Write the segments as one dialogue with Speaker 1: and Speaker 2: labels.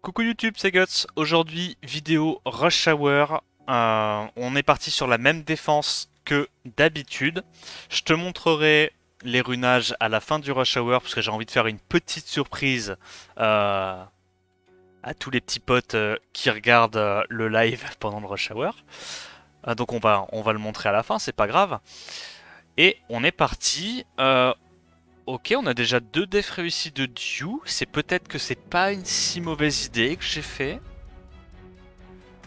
Speaker 1: Coucou YouTube, c'est Guts. Aujourd'hui, vidéo Rush Hour. On est parti sur la même défense que d'habitude. Je te montrerai les runages à la fin du Rush Hour parce que j'ai envie de faire une petite surprise euh, à tous les petits potes qui regardent le live pendant le Rush Hour. Donc on va le montrer à la fin, c'est pas grave. Et on est parti. Ok, on a déjà 2 defs réussis de Dew. C'est peut-être que c'est pas une si mauvaise idée que j'ai fait.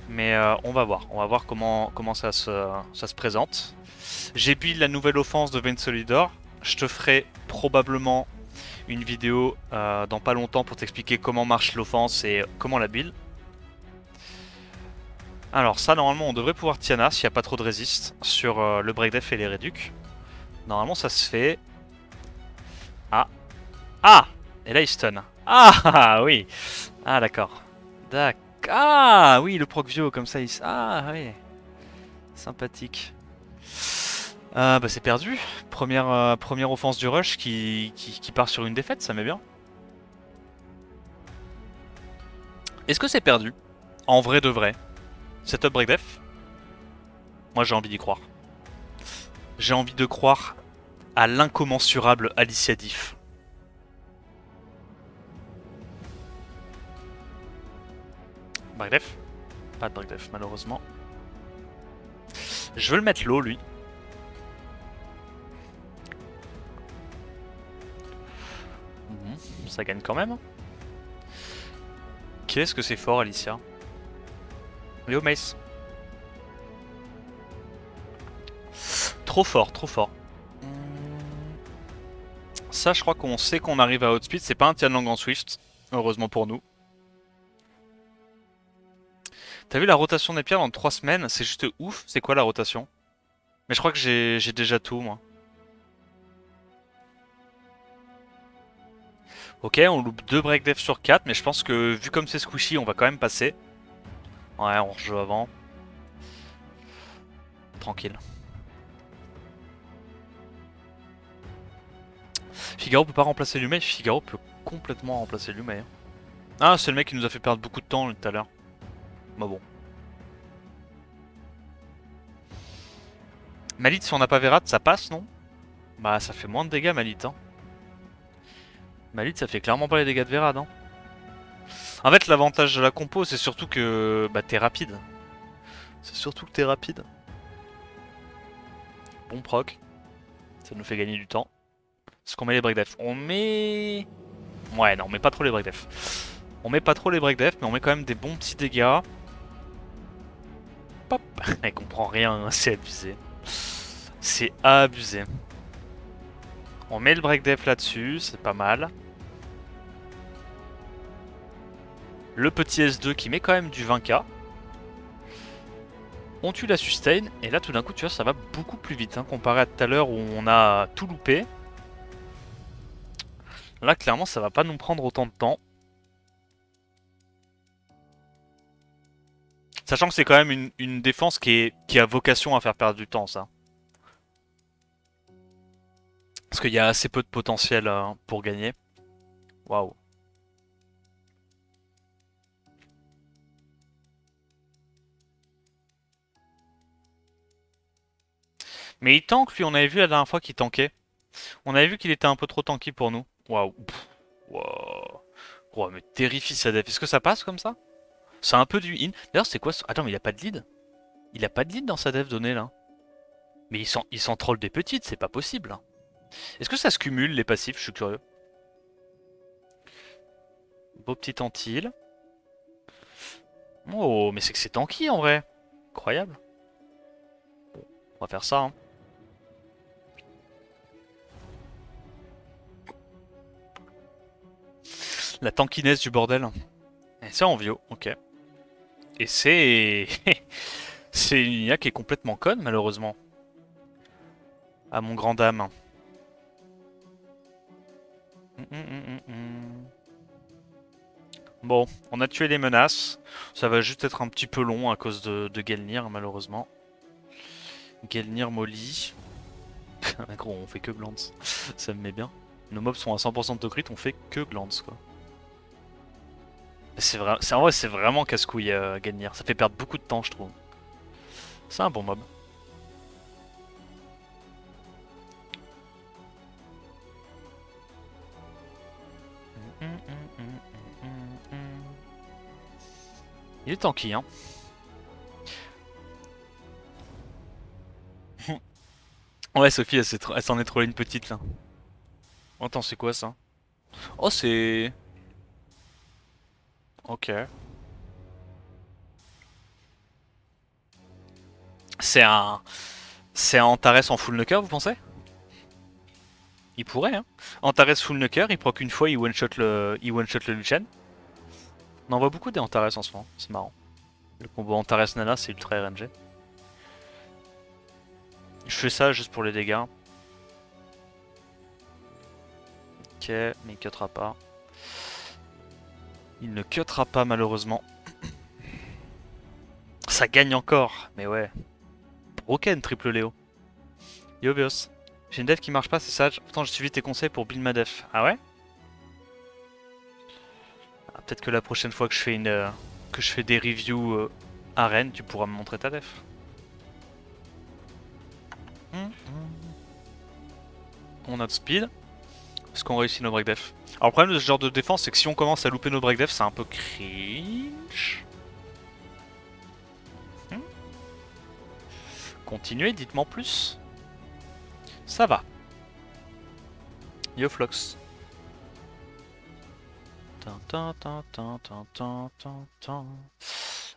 Speaker 1: Mais on va voir comment ça se présente. J'ai build la nouvelle offense de Vayne Solidor. Je te ferai probablement une vidéo dans pas longtemps pour t'expliquer comment marche l'offense et comment la build. Alors ça, normalement, on devrait pouvoir Tiana s'il n'y a pas trop de résist sur le breakdef et les réducs. Normalement, ça se fait. Ah. Ah. Et là, il stun. Ah oui. Ah d'accord. D'accord. Ah oui, le Procvio comme ça, il... Ah oui. Sympathique. Bah c'est perdu. Première offense du rush qui part sur une défaite, ça m'est bien. Est-ce que c'est perdu? En vrai de vrai. Setup break def? Moi j'ai envie d'y croire. J'ai envie de croire à l'incommensurable Alicia Diff. Break def? Pas de break def malheureusement. Je veux le mettre low lui. Ça gagne quand même. Qu'est-ce que c'est fort Alicia. Léo Mace. Trop fort, trop fort. Ça, je crois qu'on sait qu'on arrive à outspeed. C'est pas un Tianlang en Swift, heureusement pour nous. T'as vu la rotation des pierres dans 3 semaines? C'est juste ouf. C'est quoi la rotation? Mais je crois que j'ai déjà tout, moi. Ok, on loupe 2 break def sur 4, mais je pense que vu comme c'est squishy, on va quand même passer. Ouais, on rejoue avant. Tranquille. Figaro peut pas remplacer Lumei. Figaro peut complètement remplacer Lumei. Ah, c'est le mec qui nous a fait perdre beaucoup de temps tout à l'heure. Bah bon. Malit, si on n'a pas Verat, ça passe, non? Bah, ça fait moins de dégâts, Malit. Hein. Malit, ça fait clairement pas les dégâts de Verad. Hein. En fait, l'avantage de la compo, c'est surtout que bah, t'es rapide. C'est surtout que t'es rapide. Bon proc. Ça nous fait gagner du temps. Est-ce qu'on met les break def? On met... Ouais, non, on met pas trop les break def. On met pas trop les break def, mais on met quand même des bons petits dégâts. Pop. Elle comprend rien, hein, c'est abusé. C'est abusé. On met le break def là-dessus, c'est pas mal. Le petit S2 qui met quand même du 20k. On tue la sustain, et là tout d'un coup, tu vois, ça va beaucoup plus vite, hein, comparé à tout à l'heure où on a tout loupé. Là, clairement, ça va pas nous prendre autant de temps. Sachant que c'est quand même une défense qui a vocation à faire perdre du temps, ça. Parce qu'il y a assez peu de potentiel pour gagner. Waouh. Mais il tank, lui, on avait vu la dernière fois qu'il tankait. On avait vu qu'il était un peu trop tanky pour nous. Waouh. Waouh. Oh, mais terrifie sa def. Est-ce que ça passe comme ça? C'est un peu du in. D'ailleurs, c'est quoi ce... Attends, mais il a pas de lead? Il a pas de lead dans sa def donnée, là. Mais il s'en troll des petites, c'est pas possible. Est-ce que ça se cumule, les passifs? Je suis curieux. Beau petit antil. Oh, mais c'est que c'est tanky, en vrai. Incroyable. On va faire ça, hein. La tankiness du bordel. Et c'est en Vio, ok. Et c'est... c'est une IA qui est complètement conne, malheureusement. À mon grand dame. Bon, on a tué les menaces. Ça va juste être un petit peu long à cause de Gelnir, malheureusement. Gelnir Molly. Gros, on fait que glance. Ça me met bien. Nos mobs sont à 100% de crit, on fait que glance, quoi. En vrai, c'est vraiment casse-couille Ganir. Ça fait perdre beaucoup de temps, je trouve. C'est un bon mob. Il est tanky, hein. Ouais, Sophie, elle s'en est trollée une petite là. Oh, attends, c'est quoi ça? Oh, c'est. Ok. C'est un. C'est un Antares en full knocker, vous pensez? Il pourrait, hein. Antares full knocker, il proc une fois, il one shot le Lucian. On en voit beaucoup des Antares en ce moment, c'est marrant. Le combo Antares Nana, c'est ultra RNG. Je fais ça juste pour les dégâts. Ok, mais il cuttera pas. Il ne cuttera pas malheureusement. Ça gagne encore, mais ouais. Broken triple Léo. Yo Bios. J'ai une dev qui marche pas, c'est sage. Pourtant j'ai suivi tes conseils pour build ma def. Ah ouais? Ah, peut-être que la prochaine fois que je fais des reviews arène, tu pourras me montrer ta def. On a de speed. Parce qu'on réussit nos break def. Alors le problème de ce genre de défense, c'est que si on commence à louper nos break def, c'est un peu cringe. Continuez, dites-moi plus. Ça va. Yo Flox.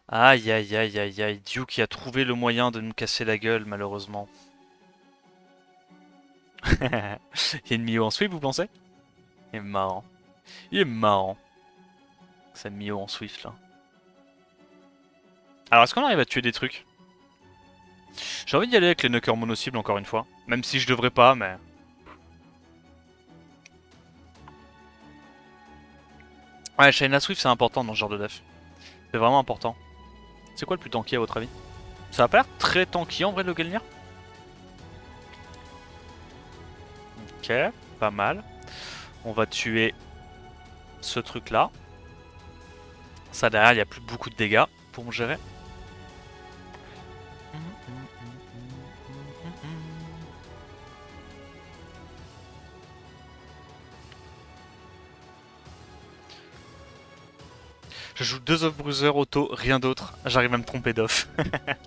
Speaker 1: Aïe aïe aïe aïe aïe. Duke qui a trouvé le moyen de nous casser la gueule, malheureusement. Il y a une Mio en sweep, vous pensez? Il est marrant. Il est marrant. Ça Mio en swift là. Alors est-ce qu'on arrive à tuer des trucs? J'ai envie d'y aller avec les knockers mono-cibles encore une fois. Même si je devrais pas, mais... Ouais, Shayna Swift c'est important dans ce genre de def. C'est vraiment important. C'est quoi le plus tanky à votre avis? Ça a pas l'air très tanky en vrai le Gelnir. Ok, pas mal. On va tuer ce truc là. Ça derrière il n'y a plus beaucoup de dégâts pour me gérer. Je joue 2 off bruiser auto, rien d'autre. J'arrive à me tromper d'off.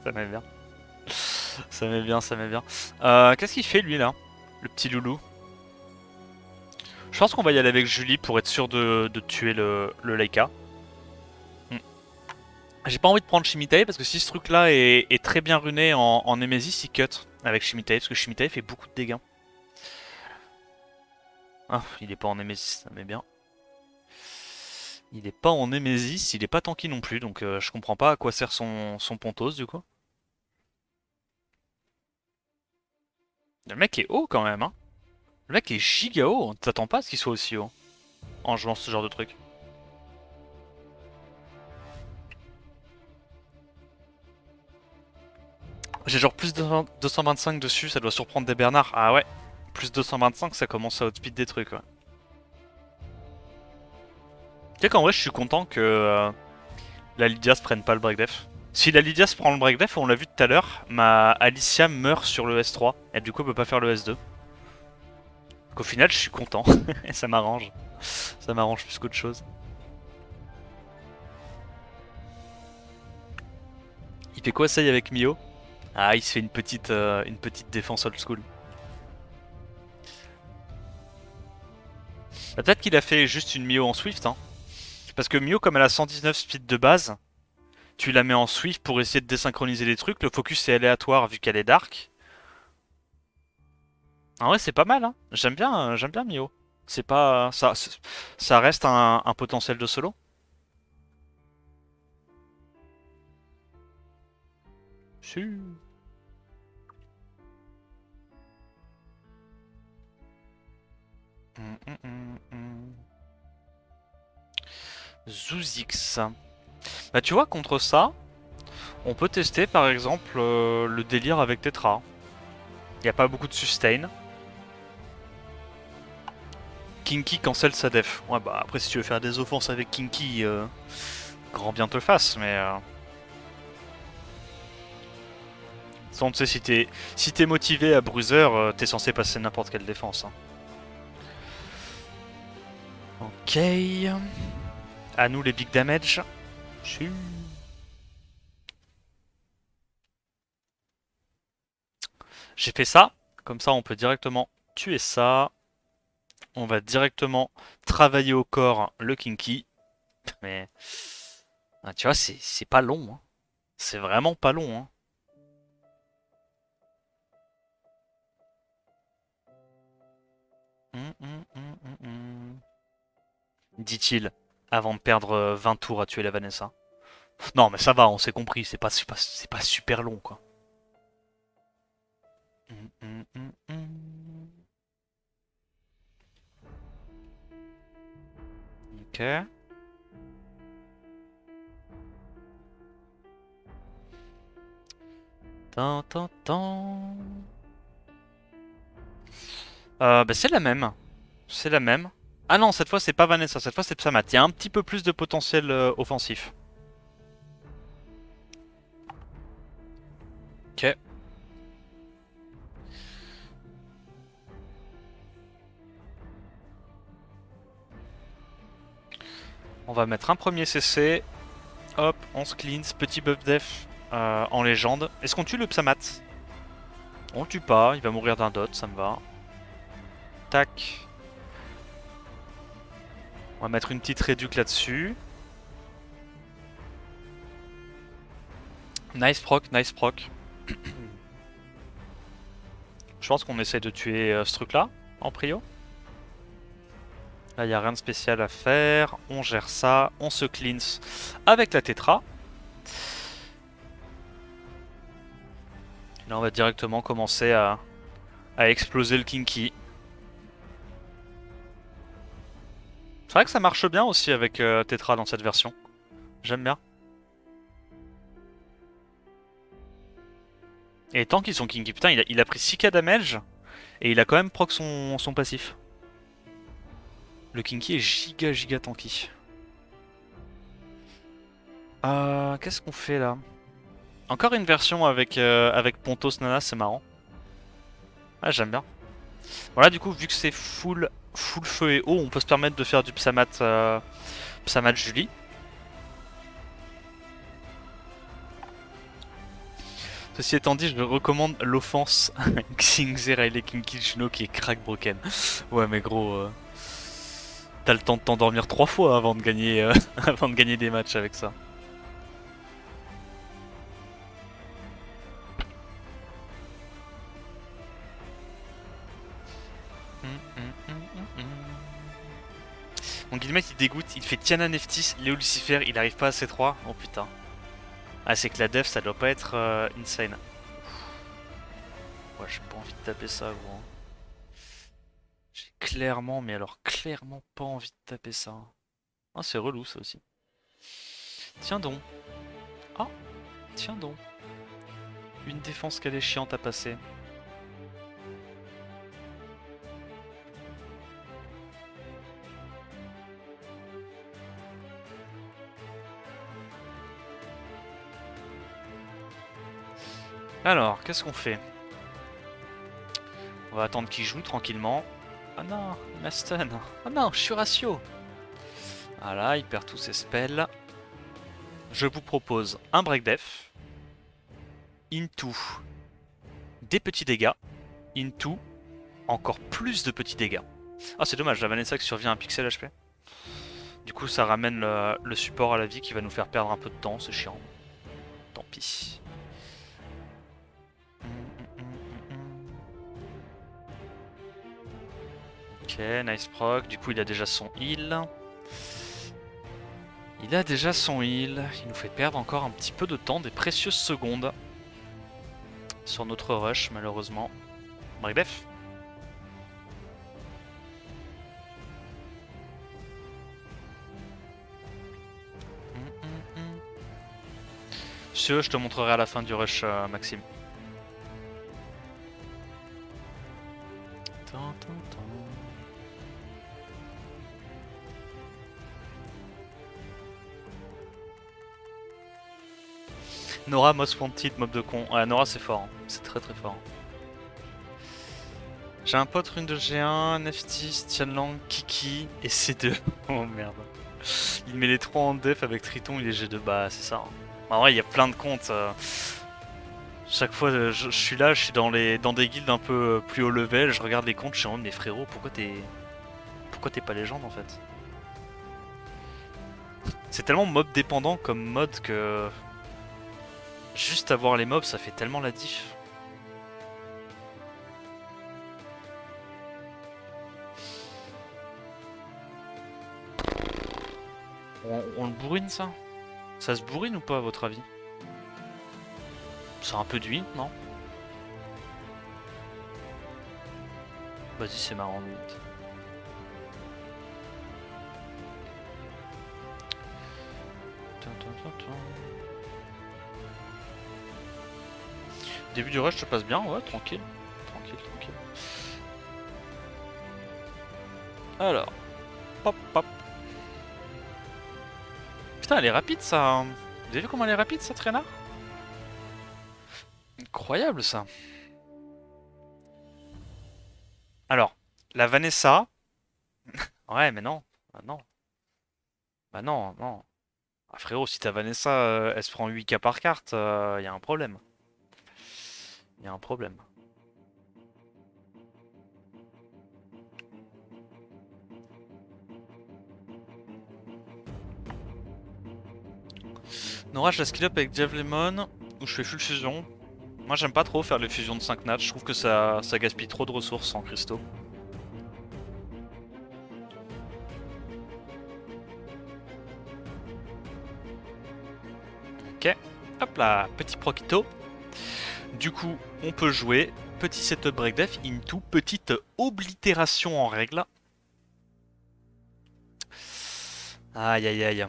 Speaker 1: Ça m'aime bien. Ça m'aime bien, ça m'aime bien. Qu'est-ce qu'il fait lui là? Le petit loulou. Je pense qu'on va y aller avec Julie pour être sûr de tuer le Leica. J'ai pas envie de prendre Shimitai parce que si ce truc là est très bien runé en Nemesis, il cut avec Shimitai parce que Shimitai fait beaucoup de dégâts. Ah, il est pas en Nemesis, ça m'est bien. Il est pas en Nemesis, il est pas tanky non plus, donc je comprends pas à quoi sert son Pontos du coup. Le mec est haut quand même, hein. Le mec est giga haut, t'attends pas à ce qu'il soit aussi haut en jouant ce genre de truc. J'ai genre plus de 225 dessus, ça doit surprendre des Bernards. Ah ouais, plus 225, ça commence à outspeed des trucs, ouais. Tu sais qu'en vrai, je suis content que la Lydia se prenne pas le break def. Si la Lydia se prend le break def, on l'a vu tout à l'heure, ma Alicia meurt sur le S3, et du coup, elle peut pas faire le S2. Donc au final, je suis content, et ça m'arrange. Ça m'arrange plus qu'autre chose. Il fait quoi ça avec Mio? Ah, il se fait une petite défense old school. Bah, peut-être qu'il a fait juste une Mio en Swift, hein. Parce que Mio, comme elle a 119 speed de base, tu la mets en Swift pour essayer de désynchroniser les trucs. Le focus est aléatoire vu qu'elle est dark. En vrai, c'est pas mal, hein. J'aime bien Mio. C'est pas. Ça reste un potentiel de solo. Si. Zouzix. Bah, tu vois, contre ça, on peut tester par exemple le délire avec Tetra. Il n'y a pas beaucoup de sustain. Kinky cancel sa def. Ouais, bah après, si tu veux faire des offenses avec Kinky, grand bien te fasse, mais. Sans, tu sais, si t'es motivé à Bruiser, t'es censé passer n'importe quelle défense. Hein. Ok. À nous les big damage. J'ai fait ça. Comme ça, on peut directement tuer ça. On va directement travailler au corps le Kinky. Mais. Ah, tu vois, c'est pas long. Hein. C'est vraiment pas long. Hein. Dit-il, avant de perdre 20 tours à tuer la Vanessa. Non, mais ça va, on s'est compris, c'est pas super long, quoi. Ok. Tan, tan, tan. Bah c'est la même. C'est la même. Ah non, cette fois c'est pas Vanessa, cette fois c'est Psamat. Il y a un petit peu plus de potentiel offensif. Ok. On va mettre un premier CC. Hop, on se cleanse. Petit buff def en légende. Est-ce qu'on tue le Psamat? On le tue pas, il va mourir d'un dot, ça me va. Tac. On va mettre une petite réduc là-dessus. Nice proc, nice proc. Je pense qu'on essaie de tuer ce truc-là, en prio. Là, il n'y a rien de spécial à faire. On gère ça. On se cleanse avec la tétra. Là, on va directement commencer à exploser le Kinky. C'est vrai que ça marche bien aussi avec Tetra dans cette version. J'aime bien. Et tant qu'ils sont Kinky, putain, il a pris 6k damage. Et il a quand même proc son passif. Le Kinky est giga tanky. Qu'est-ce qu'on fait là? Encore une version avec Pontos Nana, c'est marrant. Ah, j'aime bien. Voilà, du coup, vu que c'est full feu et eau, on peut se permettre de faire du Psamat, Psamat Julie. Ceci étant dit, je recommande l'offense Xingzhe Riley Kinky Juno qui est crack broken. Ouais, mais gros, t'as le temps de t'endormir 3 fois avant de gagner, avant de gagner des matchs avec ça. Mon guillemette il dégoûte, il fait Tiana Neftis, Léo Lucifer, il arrive pas à C3. Oh putain. Ah, c'est que la def ça doit pas être insane. Ouais, j'ai pas envie de taper ça, gros. J'ai clairement, mais alors clairement pas envie de taper ça. Ah, c'est relou ça aussi. Tiens donc. Ah, tiens donc. Une défense qu'elle est chiante à passer. Alors, qu'est-ce qu'on fait? On va attendre qu'il joue tranquillement. Ah non, il m'a stun. Ah non, je suis ratio. Voilà, il perd tous ses spells. Je vous propose un break def. Into des petits dégâts. Into encore plus de petits dégâts. Ah, c'est dommage, la Vanessa qui survient à un pixel HP. Du coup, ça ramène le support à la vie qui va nous faire perdre un peu de temps, c'est chiant. Tant pis. Ok, nice proc. Du coup, il a déjà son heal. Il a déjà son heal. Il nous fait perdre encore un petit peu de temps, des précieuses secondes. Sur notre rush, malheureusement. Break def. Je te montrerai à la fin du rush, Maxime. Nora Most Wanted, mob de con. Ouais, Nora c'est fort, hein. C'est très très fort. J'ai un pote rune de G1, Neftis, Tianlang, Kiki et C2. Oh merde. Il met les 3 en def avec Triton, il est G2. Bah c'est ça. Hein. En vrai, il y a plein de comptes. Chaque fois, je suis là, je suis dans des guildes un peu plus haut level, je regarde les comptes, je suis en mode, mais frérot, pourquoi t'es pas légende en fait? C'est tellement mob dépendant comme mode que juste avoir les mobs, ça fait tellement la diff. On le bourrine ça? Ça se bourrine ou pas à votre avis? C'est un peu d'huile, non? Vas-y, c'est marrant, limite. Début du rush se passe bien, ouais, tranquille. Tranquille, tranquille. Alors, pop, pop. Putain, elle est rapide ça. Vous avez vu comment elle est rapide cette Rena? Incroyable ça. Alors, la Vanessa. Ouais, mais non. Bah non. Bah non, non. Ah, frérot, si ta Vanessa, elle se prend 8K par carte, y a un problème. Y a un problème. Nora, je la skill up avec Diablemon, où je fais full fusion. Moi, j'aime pas trop faire les fusions de 5 nats, je trouve que ça gaspille trop de ressources en cristaux. Ok, hop là, petit proquito. Du coup, on peut jouer petit setup break def into petite oblitération en règle. Aïe aïe aïe.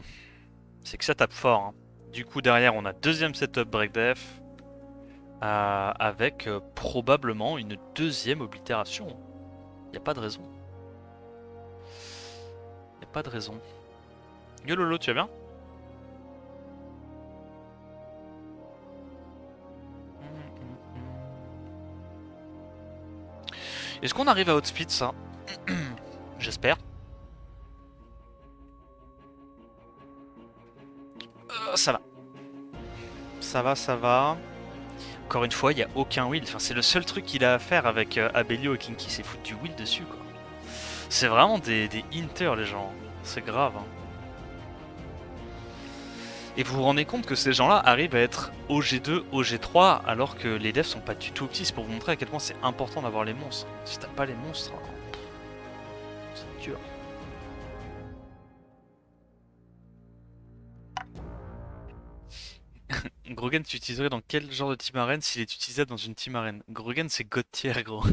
Speaker 1: C'est que ça tape fort. Hein. Du coup, derrière, on a deuxième setup break def. Avec probablement une deuxième oblitération. Y a pas de raison. Y a pas de raison. Yo Lolo, tu vas bien? Est-ce qu'on arrive à outspeed ça? J'espère. Ça va. Ça va, ça va. Encore une fois, il n'y a aucun will. Enfin, c'est le seul truc qu'il a à faire avec Abelio et Kinky, c'est foutre du will dessus, quoi. C'est vraiment des inters, les gens. C'est grave. Hein. Et vous vous rendez compte que ces gens-là arrivent à être OG2, OG3, alors que les devs sont pas du tout petits. C'est pour vous montrer à quel point c'est important d'avoir les monstres. Si t'as pas les monstres, c'est dur. Grogan, tu utiliserais dans quel genre de team arène s'il est utilisable dans une team arène? Grogan, c'est god tier, gros.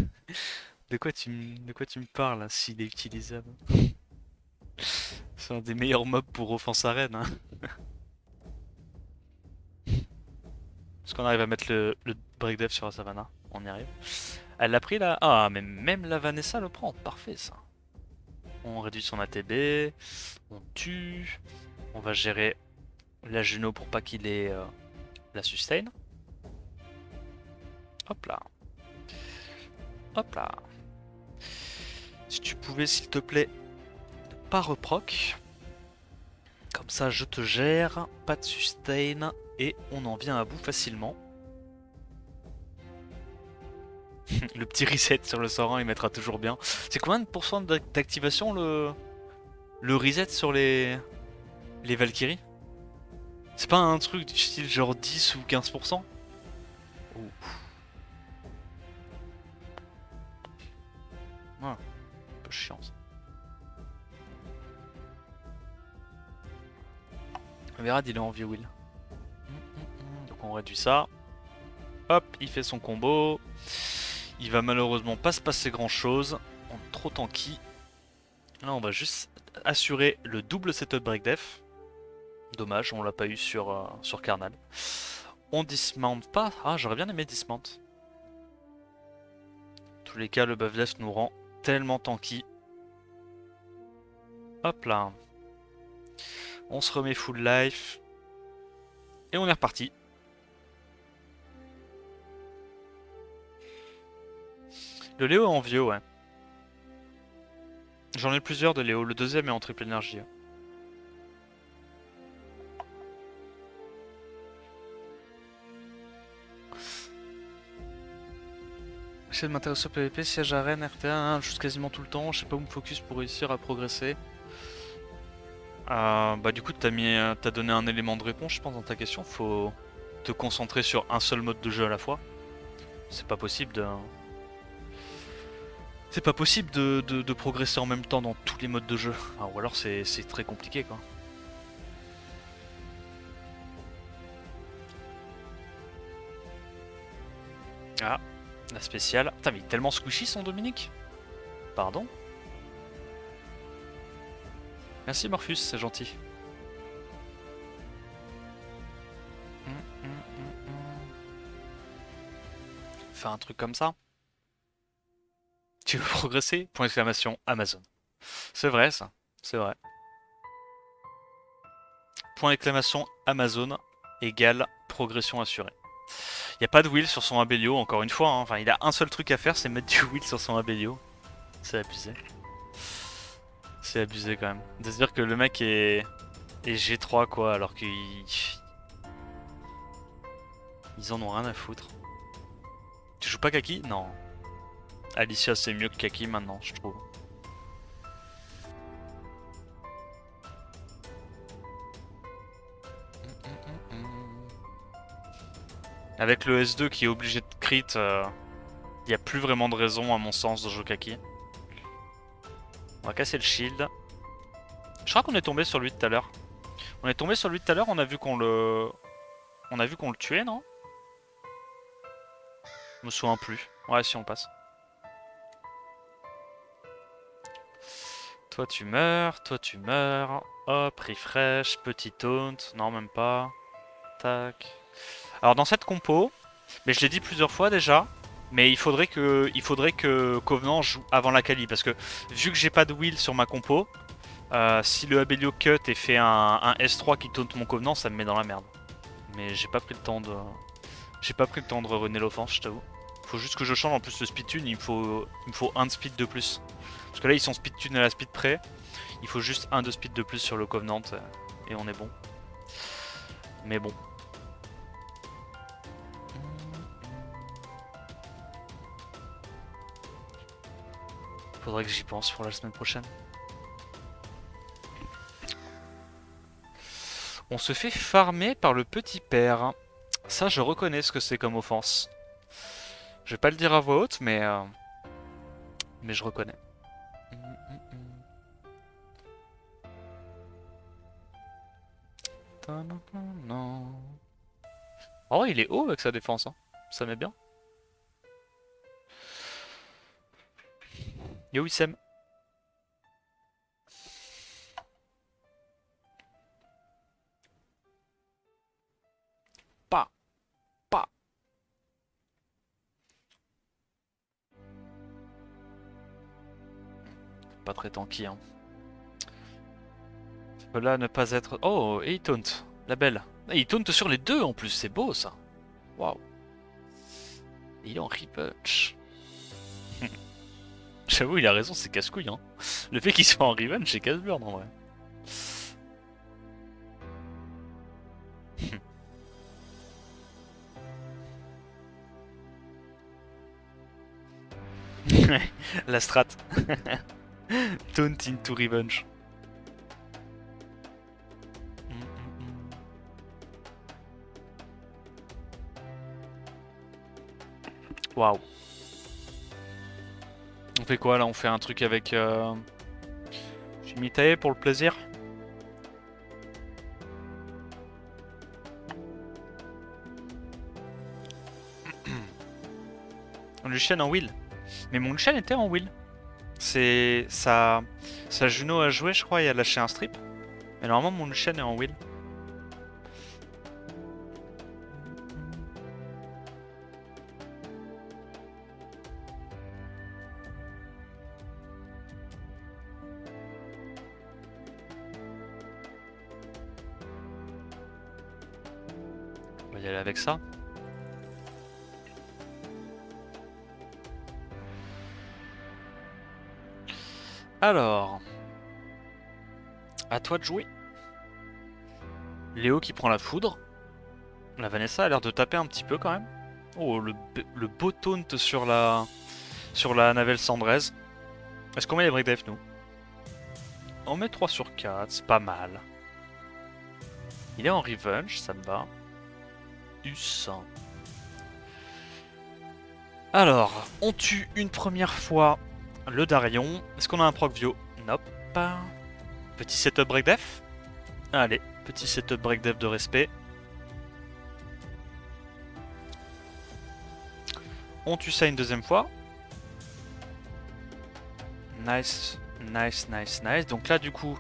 Speaker 1: De quoi tu me parles, s'il est utilisable? C'est un des meilleurs mobs pour offense arène. Hein. Est-ce qu'on arrive à mettre le break dev sur la savannah? On y arrive. Elle l'a pris là? Ah, mais même la Vanessa le prend. Parfait ça. On réduit son ATB. On tue. On va gérer la Juno pour pas qu'il ait la sustain. Hop là. Hop là. Si tu pouvais, s'il te plaît, pas reproc. Comme ça, je te gère. Pas de sustain. Et on en vient à bout facilement. Le petit reset sur le sort 1, il mettra toujours bien. C'est combien de pourcents d'activation le reset sur les Valkyries? C'est pas un truc du style genre 10 ou 15%? Oh. Ah, un peu chiant ça. Verad il est en vie will. Donc on réduit ça. Hop, il fait son combo. Il va malheureusement pas se passer grand chose. On est trop tanky. Là on va juste assurer le double setup break def. Dommage, on l'a pas eu sur Carnal. On dismount pas. Ah, j'aurais bien aimé dismount. En tous les cas, le buff def nous rend tellement tanky. Hop là. On se remet full life. Et on est reparti. Le Léo est en vieux, ouais. J'en ai plusieurs de Léo. Le deuxième est en triple énergie. J'essaie de m'intéresser au PvP, siège arène, RTA, juste quasiment tout le temps. Je sais pas où me focus pour réussir à progresser. Bah du coup t'as donné un élément de réponse je pense dans ta question. Faut te concentrer sur un seul mode de jeu à la fois. C'est pas possible de... C'est pas possible de progresser en même temps dans tous les modes de jeu. Ah, ou alors c'est très compliqué quoi. Ah, la spéciale. Putain mais il est tellement squishy son Dominique. Pardon. Merci Morphus, c'est gentil. Faire un truc comme ça. Tu veux progresser? Point d'exclamation Amazon. C'est vrai ça, c'est vrai. Point d'exclamation Amazon égale progression assurée. Il n'y a pas de wheel sur son Abelio, encore une fois. Hein. Enfin, il a un seul truc à faire, c'est mettre du wheel sur son Abelio. C'est abusé. C'est abusé quand même. De se dire que le mec est G3 quoi, alors qu'ils en ont rien à foutre. Tu joues pas Kaki? Non. Alicia c'est mieux que Kaki maintenant, je trouve. Avec le S2 qui est obligé de crit, il n'y a plus vraiment de raison à mon sens de jouer Kaki. On va casser le shield. Je crois qu'on est tombé sur lui tout à l'heure. On est tombé sur lui tout à l'heure, on a vu qu'on le... On a vu qu'on le tuait, non? Je me souviens plus. Ouais, si on passe. Toi tu meurs, toi tu meurs. Hop, refresh, petit taunt. Non, même pas. Tac. Alors dans cette compo, mais je l'ai dit plusieurs fois déjà, mais il faudrait que Covenant joue avant la Kali, parce que vu que j'ai pas de wheel sur ma compo, si le Abelio cut et fait un S3 qui taunt mon Covenant, ça me met dans la merde. Mais j'ai pas pris le temps de... J'ai pas pris le temps de runner l'offense, je t'avoue. Faut juste que je change en plus le speed tune, il me faut un de speed de plus. Parce que là ils sont speed tune à la speed près, il faut juste un de speed de plus sur le Covenant et on est bon. Mais bon. Faudrait que j'y pense pour la semaine prochaine. On se fait farmer par le petit père. Ça, je reconnais ce que c'est comme offense. Je vais pas le dire à voix haute, mais je reconnais. Oh, il est haut avec sa défense. Hein. Ça met bien. Yo, Wissem. Pas. Pas. Pas très tanky, hein. Là, ne pas être... Oh, et il taunt. La belle. Ah, il taunt sur les deux en plus, c'est beau ça. Waouh. Il est en repunch. J'avoue, il a raison, c'est casse-couille. Hein. Le fait qu'il soit en revenge, c'est casse-burn en vrai. La strat. Taunt into revenge. Waouh. On fait quoi là? On fait un truc avec Shimitae pour le plaisir? Lucian en wheel. Mais mon Lucian était en wheel. C'est sa Juno a joué je crois et a lâché un strip. Mais normalement mon Lucian est en wheel. On va y aller avec ça. Alors, à toi de jouer. Léo qui prend la foudre. La Vanessa a l'air de taper un petit peu quand même. Oh, le beau taunt sur la navelle Sandrez. Est-ce qu'on met les breakdef nous? On met 3 sur 4, c'est pas mal. Il est en revenge, ça me va. Us. Alors, on tue une première fois le Darion. Est-ce qu'on a un proc Vio? Nope. Petit setup breakdef. Allez, petit setup breakdef de respect. On tue ça une deuxième fois. Nice, nice, nice, nice. Donc là, du coup,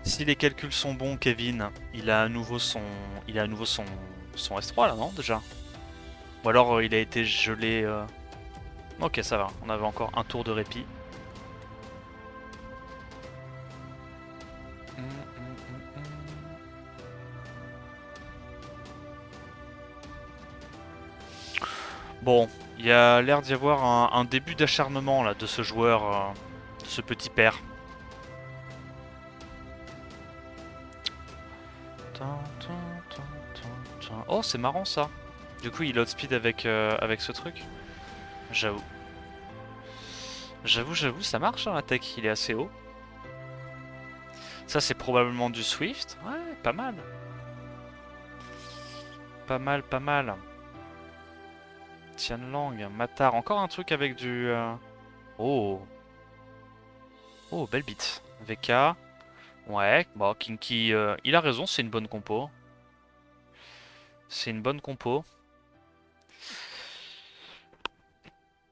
Speaker 1: si les calculs sont bons, Kevin, il a à nouveau son S3 là, non, déjà? Ou alors il a été gelé. Ok, ça va. On avait encore un tour de répit. Bon, il y a l'air d'y avoir un début d'acharnement là de ce joueur, de ce petit père. Oh, c'est marrant ça. Du coup, il outspeed avec ce truc. J'avoue. J'avoue, ça marche hein, la tech, il est assez haut. Ça, c'est probablement du Swift. Ouais, pas mal. Pas mal, pas mal. Tianlang, Matar, encore un truc avec du... Oh. Oh, belle bite. VK. Ouais, bon, Kinky, il a raison, c'est une bonne compo. C'est une bonne compo.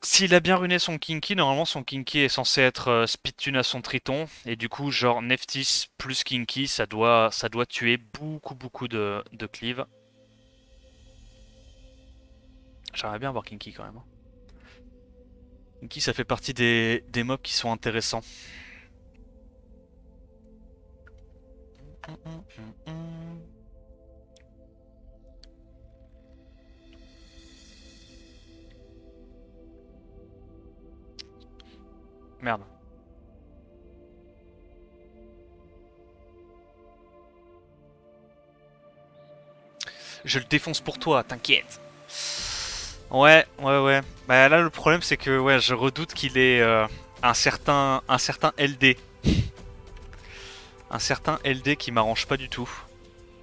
Speaker 1: S'il a bien runé son Kinky, normalement son Kinky est censé être speed tune à son Triton. Et du coup, genre Neftis plus Kinky, ça doit tuer beaucoup de cleave. J'aimerais bien avoir Kinky quand même. Kinky, ça fait partie des mobs qui sont intéressants. Merde. Je le défonce pour toi, t'inquiète. Ouais. Bah là, le problème, c'est que ouais, je redoute qu'il ait un certain LD. Un certain LD qui m'arrange pas du tout.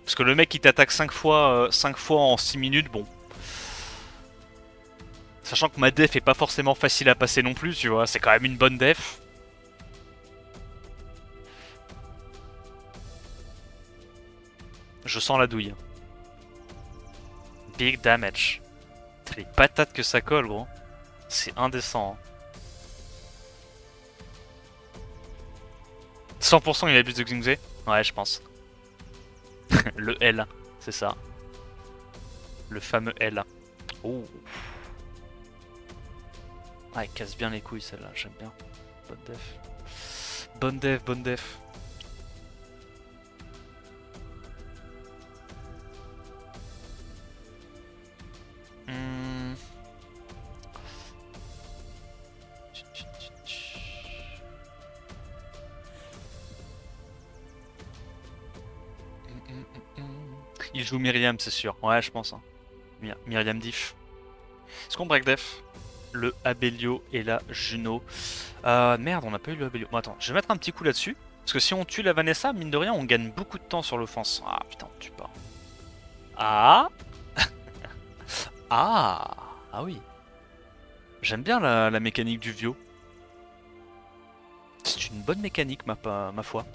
Speaker 1: Parce que le mec qui t'attaque 5 fois, 5 fois en 6 minutes, bon. Sachant que ma def est pas forcément facile à passer non plus, tu vois. C'est quand même une bonne def. Je sens la douille. Big damage. Les patates que ça colle, gros. C'est indécent. Hein. 100% il abuse de Xingze. Ouais, je pense. Le L, c'est ça. Le fameux L. Oh. Ah, il casse bien les couilles celle-là, j'aime bien. Bonne def. Bonne def, bonne def. Hmm. Il joue Myriam, c'est sûr. Ouais, je pense. Hein. Myriam Diff. Est-ce qu'on break def? Le Abelio et la Juno. Merde, on n'a pas eu le Abelio. Bon, attends, je vais mettre un petit coup là-dessus. Parce que si on tue la Vanessa, mine de rien, on gagne beaucoup de temps sur l'offense. Ah putain, on tue pas. Ah Ah Ah oui. J'aime bien la mécanique du Vio. C'est une bonne mécanique, ma foi.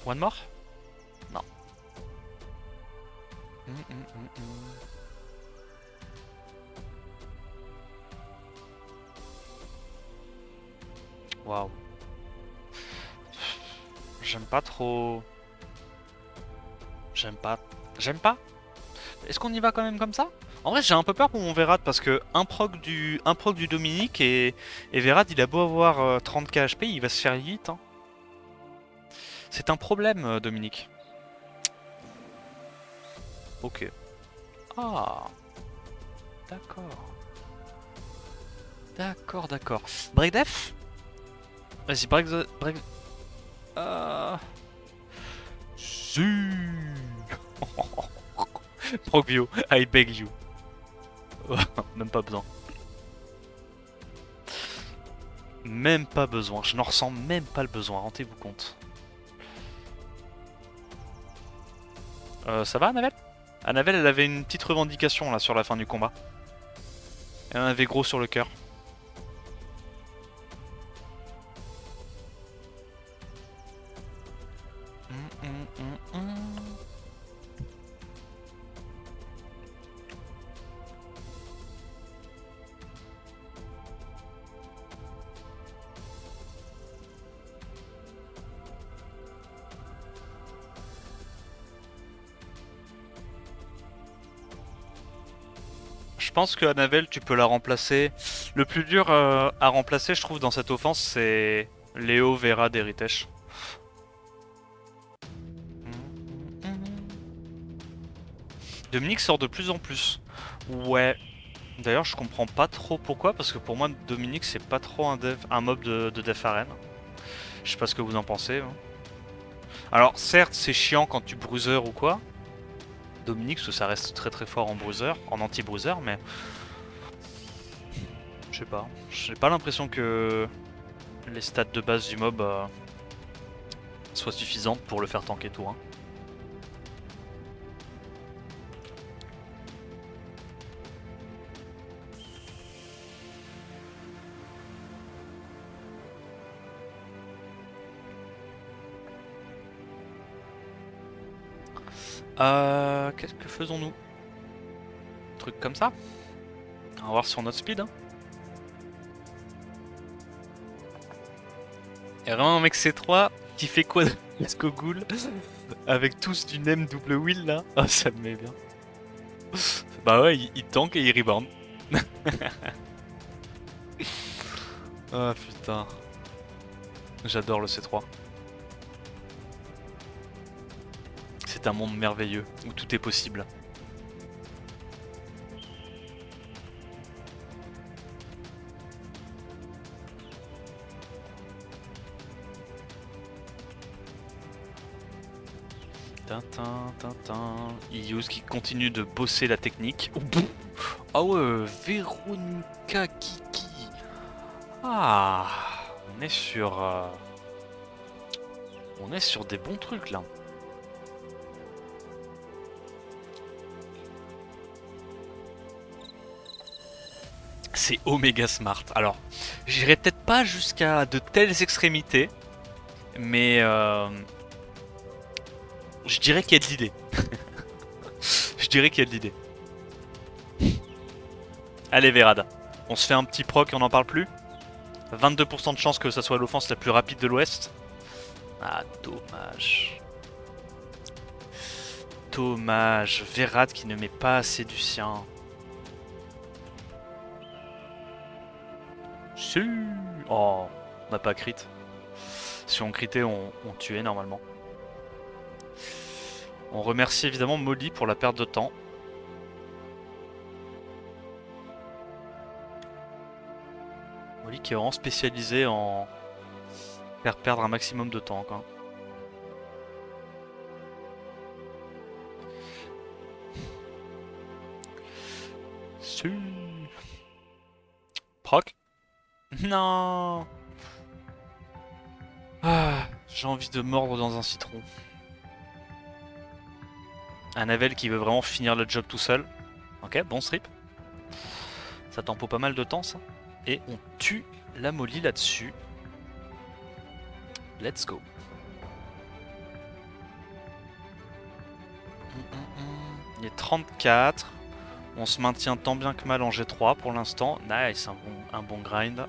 Speaker 1: One more? Non. Waouh. J'aime pas trop. J'aime pas. J'aime pas. Est-ce qu'on y va quand même comme ça? En vrai, j'ai un peu peur pour mon Verad parce que un proc du Dominique et Verad, il a beau avoir 30 HP, il va se faire hit. Hein. C'est un problème, Dominique. Ok. Ah. D'accord. D'accord, d'accord. Break def. Vas-y, break the... Break... Si. Progvio, I beg you. Même pas besoin. Même pas besoin, je n'en ressens même pas le besoin, rendez-vous compte. Ça va, Annabelle? Annabelle, elle avait une petite revendication là sur la fin du combat. Elle en avait gros sur le cœur. Je pense que Annabelle, tu peux la remplacer. Le plus dur à remplacer, je trouve, dans cette offense, c'est Léo Vera d'Héritage. Dominique sort de plus en plus. Ouais. D'ailleurs, je comprends pas trop pourquoi, parce que pour moi, Dominique, c'est pas trop un mob de Def Arène. Je sais pas ce que vous en pensez. Hein. Alors, certes, c'est chiant quand tu bruiser ou quoi. Dominique, parce que ça reste très très fort en bruiser, en anti-bruiser, mais. Je sais pas. J'ai pas l'impression que les stats de base du mob soient suffisantes pour le faire tanker tout. Hein. Qu'est-ce que faisons-nous? Truc comme ça? On va voir sur notre speed. Hein. Et vraiment un mec C3 qui fait quoi de Ghoul avec tous du nem double wheel là. Ah, ça me met bien. Bah ouais, il tank et il rebound. Ah putain. J'adore le C3. C'est un monde merveilleux où tout est possible. Tintin, tintin. Ius qui continue de bosser la technique. Ah ouais, Véronica Kiki. Ah, on est sur... On est sur des bons trucs là. C'est Omega Smart. Alors, j'irai peut-être pas jusqu'à de telles extrémités, mais je dirais qu'il y a de l'idée. Je dirais qu'il y a de l'idée. Allez, Verad. On se fait un petit proc et on n'en parle plus. 22% de chance que ça soit l'offense la plus rapide de l'Ouest. Ah, dommage. Dommage. Verad qui ne met pas assez du sien. Si. Oh, on n'a pas crit. Si on critait, on tuait normalement. On remercie évidemment Molly pour la perte de temps. Molly qui est vraiment spécialisée en faire perdre un maximum de temps. Quoi. Si. Proc. Non. Ah, j'ai envie de mordre dans un citron. Un Navel qui veut vraiment finir le job tout seul. Ok, bon strip. Ça tempo pas mal de temps ça. Et on tue la Molly là-dessus. Let's go. Il est 34. On se maintient tant bien que mal en G3 pour l'instant. Nice, un bon grind.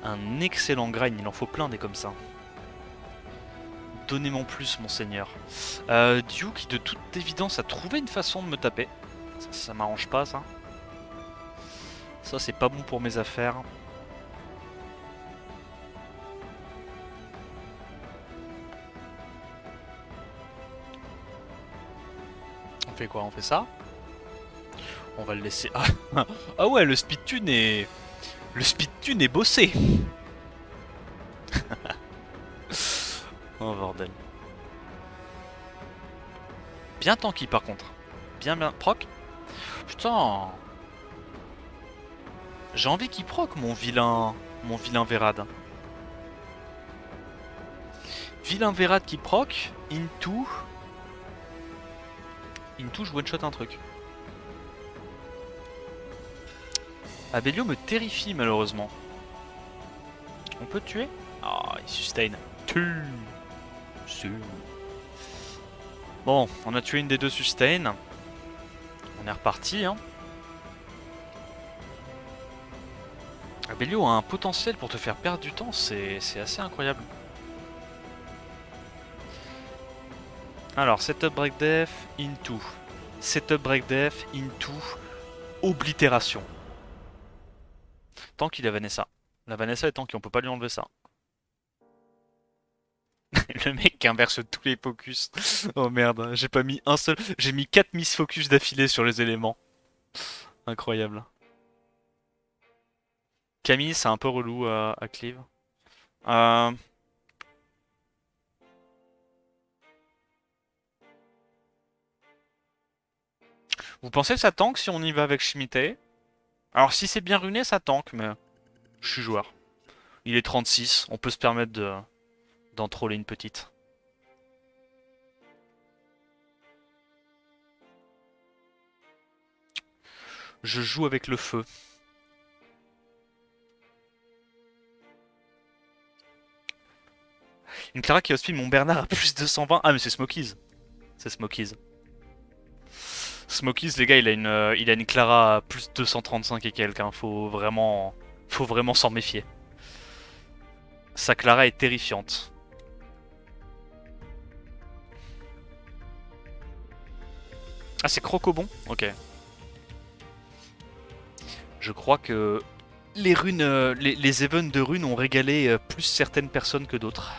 Speaker 1: Un excellent grind, il en faut plein des comme ça. Donnez-moi plus, monseigneur. Duke qui de toute évidence a trouvé une façon de me taper. Ça m'arrange pas, ça. Ça, c'est pas bon pour mes affaires. On fait quoi? On fait ça? On va le laisser. Ah, ah ouais, le speed tune est. Le speed tune est bossé. Oh bordel. Bien tanky par contre. Bien bien. Proc. Putain. J'ai envie qu'il proc mon vilain. Mon vilain Vérad. Vilain Vérad qui proc. Into. Into, je one shot un truc. Abelio me terrifie malheureusement. On peut tuer? Ah, il sustain. Tue. Bon, on a tué une des deux sustain. On est reparti, hein. Abelio a un potentiel pour te faire perdre du temps, c'est assez incroyable. Alors, setup break def, into. Setup break def, into. Oblitération. Tant qu'il a Vanessa. La Vanessa est tanky, on peut pas lui enlever ça. Le mec qui inverse tous les focus. Oh merde, j'ai pas mis un seul. J'ai mis 4 miss focus d'affilée sur les éléments. Incroyable. Camille, c'est un peu relou à cleave. Euh... Vous pensez que ça tank si on y va avec Schmitte? Alors si c'est bien runé, ça tank, mais je suis joueur. Il est 36, on peut se permettre d'en troller une petite. Je joue avec le feu. Une Clara qui hospite mon Bernard à plus de 120. Ah mais c'est Smokies. C'est Smokies. Smokies, les gars, il a une Clara à plus de 235 et quelques. Hein. Faut vraiment s'en méfier. Sa Clara est terrifiante. Ah, c'est Crocobon? Ok. Je crois que les runes, les events de runes ont régalé plus certaines personnes que d'autres.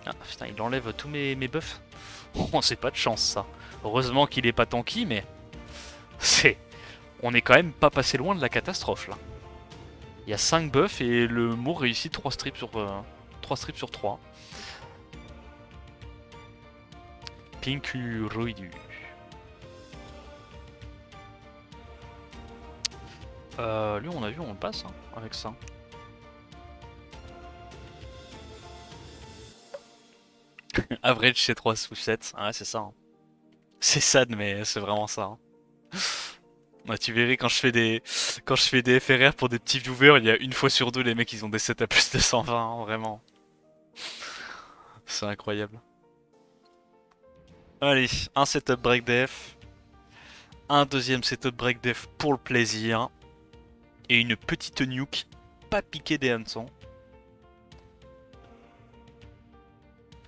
Speaker 1: Ah, putain, il enlève tous mes buffs. Oh, c'est pas de chance, ça. Heureusement qu'il est pas tanky, mais... C'est... On est quand même pas passé loin de la catastrophe, là. Il y a 5 buffs et le mot réussit 3 strips sur 3. Pinkuroidu. Lui, on a vu, on le passe hein, avec ça. Average c'est 3 sous 7. Ah ouais, c'est ça. Hein. C'est sad, mais c'est vraiment ça. Hein. Ouais, tu verrais quand je fais des FRR pour des petits viewers, il y a une fois sur deux les mecs ils ont des sets à plus de 120, hein, vraiment. C'est incroyable. Allez, un setup break def, un deuxième setup break def pour le plaisir, et une petite nuke pas piquée des hameçons.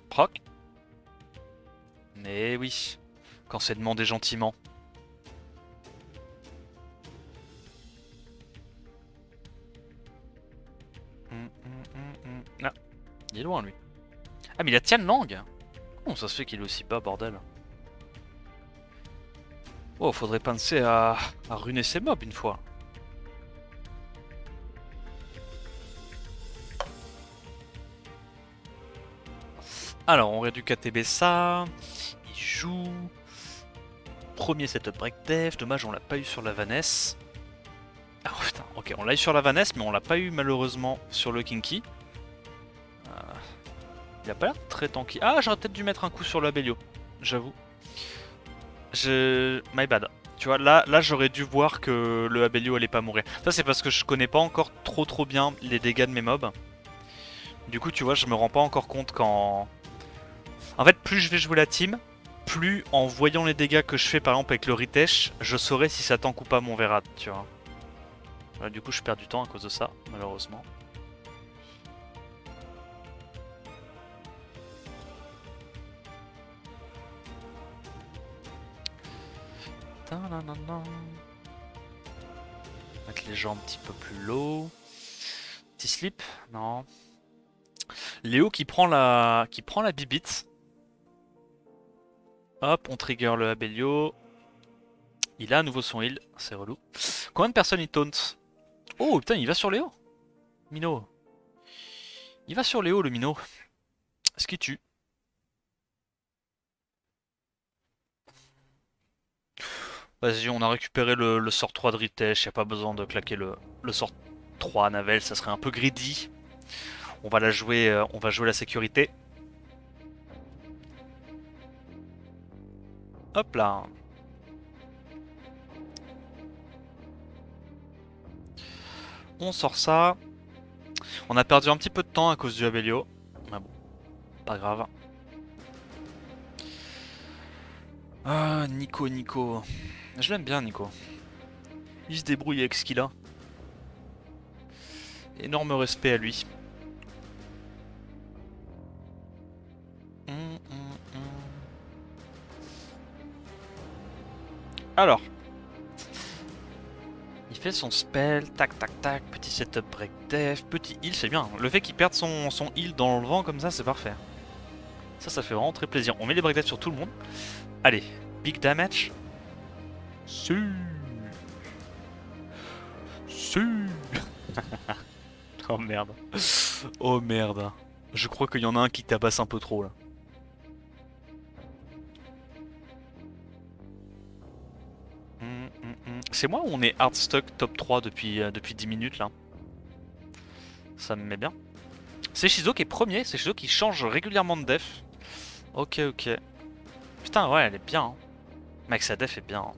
Speaker 1: Proc. Mais oui, quand c'est demandé gentiment. Ah, il est loin lui. Ah mais il a Tian Lang. Comment ça se fait qu'il est aussi bas, bordel? Oh, faudrait penser à ruiner ses mobs une fois. Alors, on aurait dû KTB ça. Il joue. Premier setup break def. Dommage, on l'a pas eu sur la Vanessa. Ah oh, putain, ok, on l'a eu sur la Vanessa, mais on l'a pas eu malheureusement sur le Kinky. Il a pas l'air très tanky. Ah, j'aurais peut-être dû mettre un coup sur l'Abelio, j'avoue. My bad. Tu vois, là j'aurais dû voir que le Abelio allait pas mourir. Ça, c'est parce que je connais pas encore trop bien les dégâts de mes mobs. Du coup, tu vois, je me rends pas encore compte quand... En fait, plus je vais jouer la team, plus en voyant les dégâts que je fais par exemple avec le Ritesh, je saurai si ça tank ou pas mon Verad, tu vois. Voilà, du coup, je perds du temps à cause de ça, malheureusement. Mettre les gens un petit peu plus low. Petit slip? Non. Léo qui prend la bibite. Hop, on trigger le Abelio. Il a à nouveau son heal, c'est relou. Combien de personnes il taunt? Oh putain, il va sur Léo. Mino. Il va sur Léo, le Mino. Ce qui tue. Vas-y, on a récupéré le sort 3 de Ritesh, y a pas besoin de claquer le sort 3 à Navel, ça serait un peu greedy. On va la jouer, on va jouer la sécurité. Hop là. On sort ça. On a perdu un petit peu de temps à cause du Abelio. Mais bon, pas grave. Ah, Nico. Je l'aime bien, Nico. Il se débrouille avec ce qu'il a. Énorme respect à lui. Alors. Il fait son spell, tac, petit setup break def, petit heal, c'est bien. Le fait qu'il perde son heal dans le vent comme ça, c'est parfait. Ça fait vraiment très plaisir. On met les break def sur tout le monde. Allez, big damage. Su. Oh merde. Oh merde. Je crois qu'il y en a un qui tabasse un peu trop là. C'est moi ou on est hard stock top 3 depuis 10 minutes là? Ça me met bien. C'est Shizo qui est premier, c'est Shizo qui change régulièrement de def. Ok. Putain ouais, elle est bien. Hein. Mec, sa def est bien. Hein.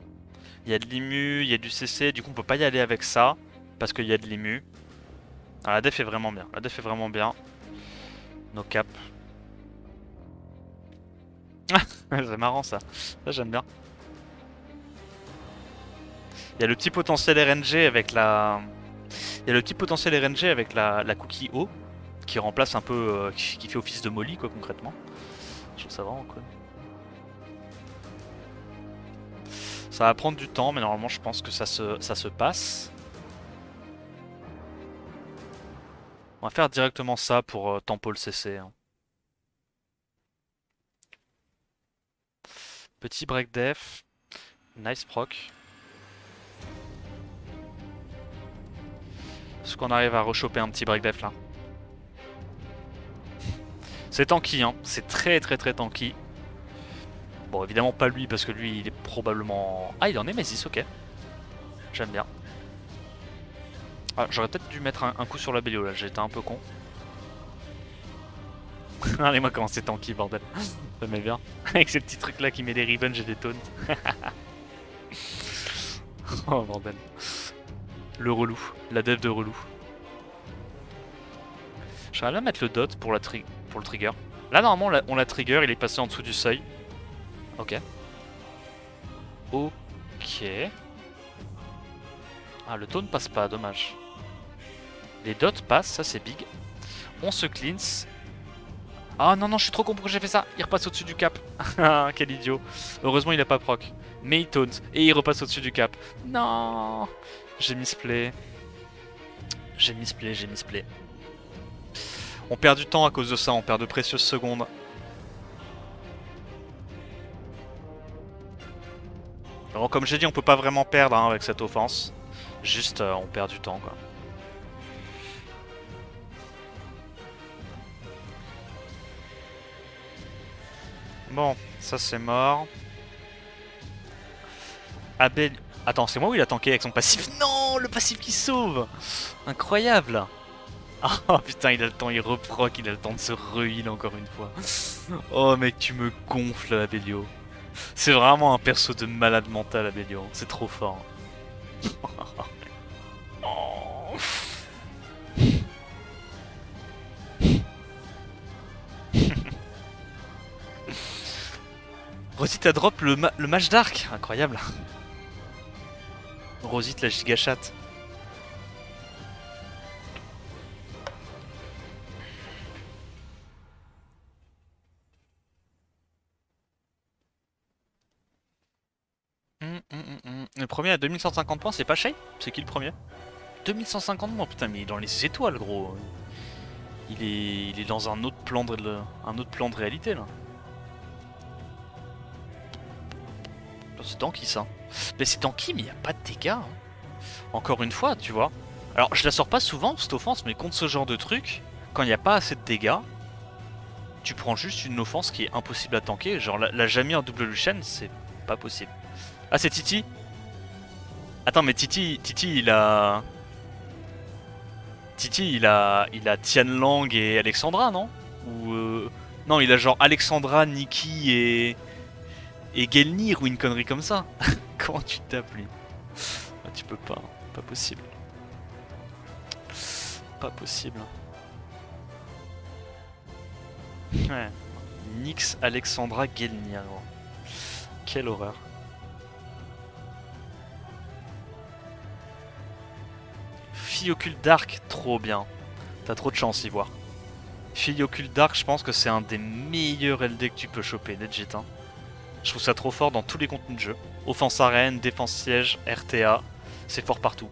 Speaker 1: Il y a de l'immu, il y a du CC, du coup on peut pas y aller avec ça. Parce qu'il y a de l'immu. Ah, la def est vraiment bien. No cap. C'est marrant ça. Ça j'aime bien. Il y a le petit potentiel RNG avec la... la cookie O. Qui remplace un peu... qui fait office de molly quoi concrètement. Je trouve ça vraiment cool. Ça va prendre du temps mais normalement je pense que ça se passe. On va faire directement ça pour tempo le CC. Hein. Petit break def. Nice proc. Est-ce qu'on arrive à rechoper un petit break def là? C'est tanky, hein. C'est très tanky. Bon, évidemment pas lui parce que lui il est probablement... Ah, il est en Nemesis, ok. J'aime bien. Ah, j'aurais peut-être dû mettre un coup sur la Bélio là, j'ai été un peu con. Regardez-moi comment c'est tanky, bordel. Ça m'aime bien. Avec ces petits trucs là qui met des revenge et des taunts. Oh bordel. Le relou, la dev de relou. J'aimerais bien mettre le dot pour le trigger. Là normalement on l'a trigger, il est passé en dessous du seuil. Ok. Ok. Ah, le taunt passe pas, dommage. Les dots passent, ça c'est big. On se cleanse. Ah non, je suis trop con, pourquoi j'ai fait ça? Il repasse au-dessus du cap. Quel idiot. Heureusement il a pas proc. Mais il taunt et il repasse au-dessus du cap. Non. J'ai misplay. J'ai misplay. On perd du temps à cause de ça, on perd de précieuses secondes. Alors, comme j'ai dit, on peut pas vraiment perdre hein, avec cette offense. Juste, on perd du temps quoi. Bon, ça c'est mort. Abel... Attends, c'est moi ou il a tanké avec son passif? Non, le passif qui sauve. Incroyable. Oh putain, il a le temps, il reproc, il a le temps de se re-heal encore une fois. Oh mec, tu me gonfles Abelio. C'est vraiment un perso de malade mental Abelio, c'est trop fort. Oh. Rosite a drop le match d'arc, incroyable. Rosite la giga chatte. Le premier à 2150 points, c'est pas Shay? C'est qui le premier? 2150 points, putain, mais il est dans les étoiles, gros. Il est dans un autre plan de réalité, là. C'est tanky ça. Mais c'est tanky, mais il n'y a pas de dégâts. Hein. Encore une fois, tu vois. Alors, je la sors pas souvent, cette offense, mais contre ce genre de truc, quand il n'y a pas assez de dégâts, tu prends juste une offense qui est impossible à tanker. Genre, la Jamie en double Lucian, c'est pas possible. Ah, c'est Titi? Attends, mais Titi, il a... Titi, il a Tianlang et Alexandra, non? Ou non, il a genre Alexandra, Nikki et Gelnir ou une connerie comme ça. Comment tu t'appelles lui? Ah, tu peux pas, pas possible. Pas possible. Ouais. Nyx, Alexandra, Gelnir. Quelle horreur. Fille occulte Dark, trop bien. T'as trop de chance, y voir. Fille occulte Dark, je pense que c'est un des meilleurs LD que tu peux choper, legit. Hein. Je trouve ça trop fort dans tous les contenus de jeu. Offense arène, défense siège, RTA, c'est fort partout.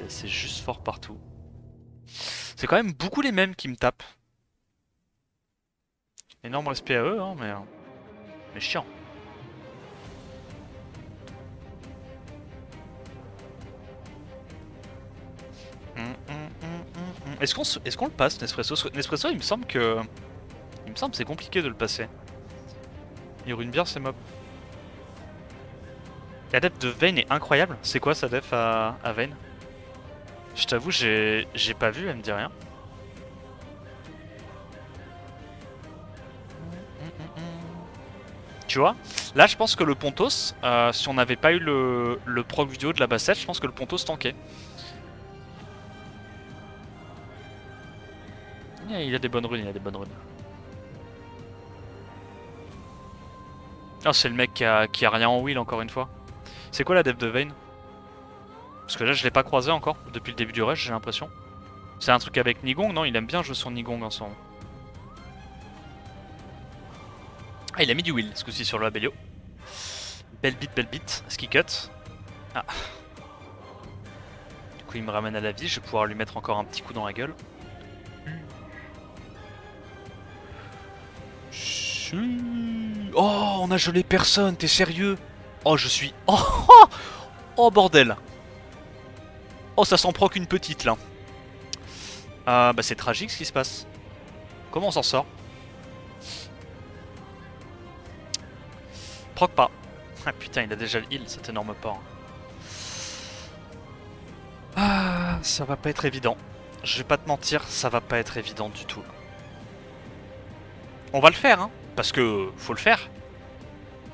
Speaker 1: C'est juste fort partout. C'est quand même beaucoup les mêmes qui me tapent. Énorme respect à eux, hein, mais chiant. Est-ce qu'on le passe, Nespresso? Nespresso, il me semble que c'est compliqué de le passer. Une bière, c'est mob. La def de Vayne est incroyable. C'est quoi sa def à Vayne? Je t'avoue, j'ai pas vu, elle me dit rien. Tu vois? Là, je pense que le Pontos, si on n'avait pas eu le proc vidéo de la bassette, je pense que le Pontos tankait. Il a des bonnes runes, il a des bonnes runes. Oh, c'est le mec qui a rien en wheel encore une fois. C'est quoi la def de Vayne? Parce que là, je l'ai pas croisé encore depuis le début du rush, j'ai l'impression. C'est un truc avec Nigong, non? Il aime bien jouer sur Nigong en ce moment. Ah, il a mis du wheel ce coup-ci sur le Abelio. Belle bite, ski cut. Ah. Du coup, il me ramène à la vie, je vais pouvoir lui mettre encore un petit coup dans la gueule. Oh, on a gelé personne, t'es sérieux? Oh, je suis... Oh, oh, oh, bordel. Oh, ça s'en proc une petite, là. Bah c'est tragique ce qui se passe. Comment on s'en sort? Proc pas. Ah putain, il a déjà le heal, cet énorme porc. Ah, ça va pas être évident. Je vais pas te mentir, ça va pas être évident du tout. On va le faire, hein, parce que faut le faire.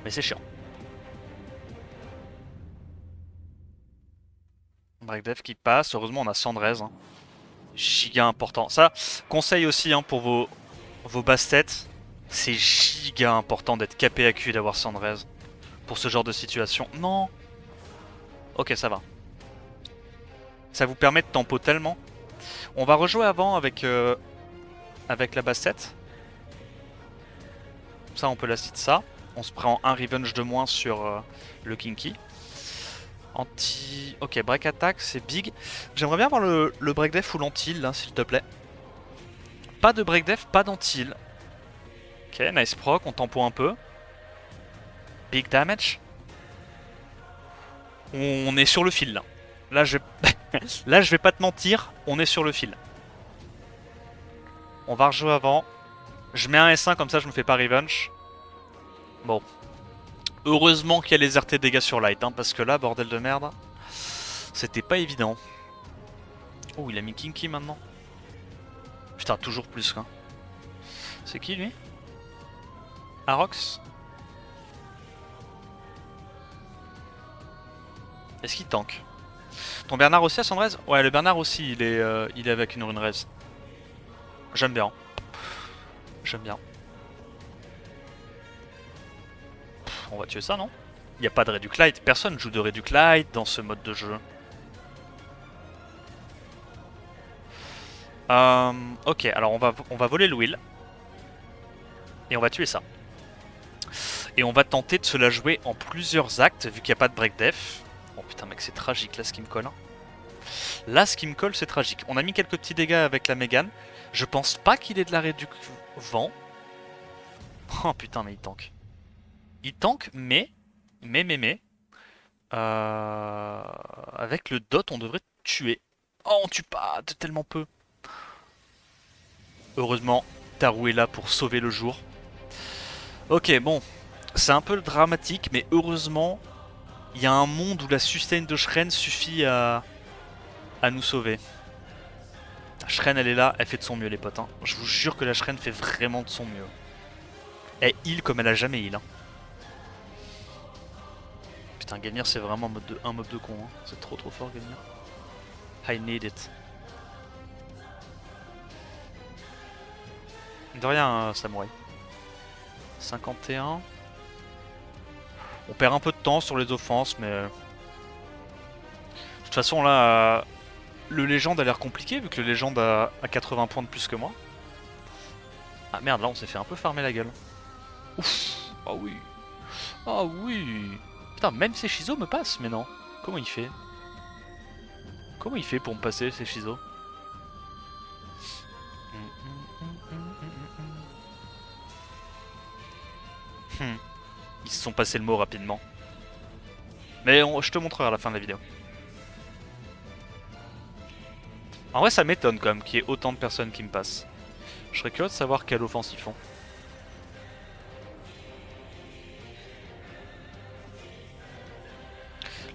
Speaker 1: Mais c'est chiant. Breakdev qui passe, heureusement on a Sandrez. Hein. Giga important. Ça, conseil aussi hein, pour vos basses têtes. C'est giga important d'être capé à cul d'avoir Sandrez. Pour ce genre de situation. Non. Ok, ça va. Ça vous permet de tempo tellement. On va rejouer avant avec la basse tête. Ça, on peut la citer ça. On se prend un revenge de moins sur le Kinky. Anti... Ok, break attack, c'est big. J'aimerais bien avoir le break def ou l'anti-heal, là, s'il te plaît. Pas de break def, pas d'anti-heal. Ok, nice proc, on tempo un peu. Big damage. On est sur le fil, là. Là, là, je vais pas te mentir, on est sur le fil. On va rejouer avant. Je mets un S1, comme ça, je me fais pas revenge. Bon. Heureusement qu'il y a les RT dégâts sur light, hein, parce que là, bordel de merde, c'était pas évident. Oh, il a mis Kinky maintenant. Putain, toujours plus, quoi. C'est qui, lui? Arox? Est-ce qu'il tank? Ton Bernard aussi à Sandrez? Ouais, le Bernard aussi, il est avec une rune res. J'aime bien. J'aime bien. On va tuer ça, non? Il n'y a pas de Reduc Light. Personne joue de Reduc Light dans ce mode de jeu. Ok, alors on va voler le Will. Et on va tuer ça. Et on va tenter de se la jouer en plusieurs actes, vu qu'il n'y a pas de break def. Oh putain mec, c'est tragique là ce qui me colle. Hein. Là ce qui me colle c'est tragique. On a mis quelques petits dégâts avec la Mégane. Je pense pas qu'il ait de la Reduc vent. Oh putain mais il tank. Il tank mais Mais, avec le dot, on devrait tuer. Oh, on tue pas de tellement peu. Heureusement, Taru est là pour sauver le jour. Ok, bon, c'est un peu dramatique, mais heureusement, il y a un monde où la sustain de Shren suffit à nous sauver. Shren, elle est là, elle fait de son mieux, les potes. Hein. Je vous jure que la Shren fait vraiment de son mieux. Elle heal comme elle a jamais heal. Hein. Putain, Gelmir, c'est vraiment un mob de con. Hein. C'est trop fort, Gelmir. I need it. De rien, Samouraï. 51. On perd un peu de temps sur les offenses, mais... De toute façon, là, le légende a l'air compliqué, vu que le légende a 80 points de plus que moi. Ah merde, là, on s'est fait un peu farmer la gueule. Ouf. Ah oui. Ah oui. Putain, même ces Shizo me passent, mais non. Comment il fait? Comment il fait pour me passer, ces Shizo? Ils se sont passés le mot rapidement. Mais je te montrerai à la fin de la vidéo. En vrai, ça m'étonne quand même qu'il y ait autant de personnes qui me passent. Je serais curieux de savoir quelle offense ils font.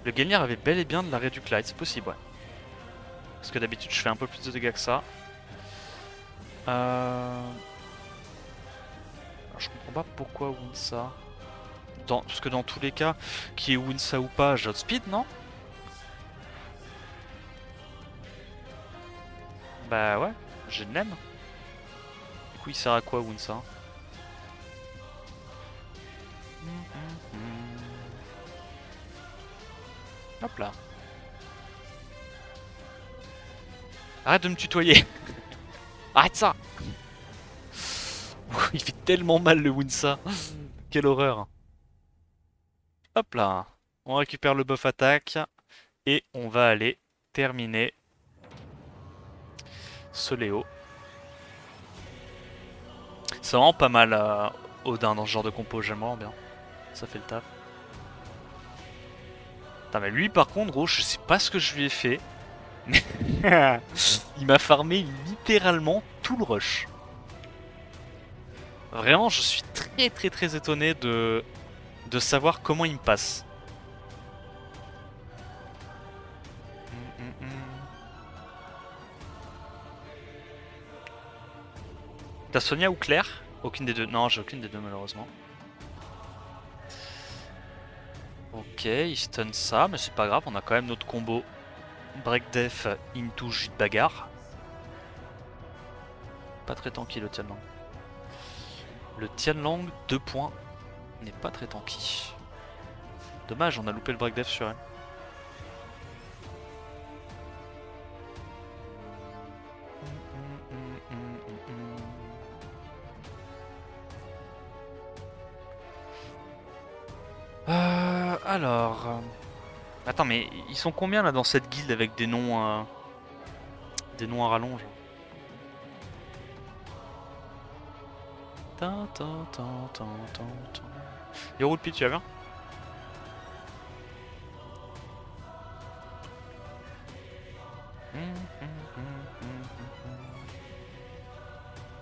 Speaker 1: Le Gelmir avait bel et bien de l'arrêt du Clyde, c'est possible, ouais. Parce que d'habitude, je fais un peu plus de dégâts que ça. Alors, je comprends pas pourquoi Winsa. Parce que dans tous les cas, qui est Winsa ou pas, j'ai speed, non? Bah ouais, j'ai le nem. Du coup, il sert à quoi Winsa? Hop là. Arrête de me tutoyer. Arrête ça. Il fait tellement mal le Winsa. Quelle horreur. Hop là. On récupère le buff attaque. Et on va aller terminer ce Léo. C'est vraiment pas mal Odin dans ce genre de compo, j'aime vraiment bien. Ça fait le taf. Putain, mais lui par contre, gros, je sais pas ce que je lui ai fait. Il m'a farmé littéralement tout le rush. Vraiment, je suis très étonné de savoir comment il me passe. T'as Sonia ou Claire? Aucune des deux. Non, j'ai aucune des deux malheureusement. Ok, il stun ça, mais c'est pas grave, on a quand même notre combo Break Def into jus de bagarre. Pas très tanky le Tianlang. Le Tianlang 2 points n'est pas très tanky. Dommage, on a loupé le Break Def sur elle. Alors... Attends, mais ils sont combien là dans cette guilde avec des noms à rallonge? Yo Roulpi, tu vas bien?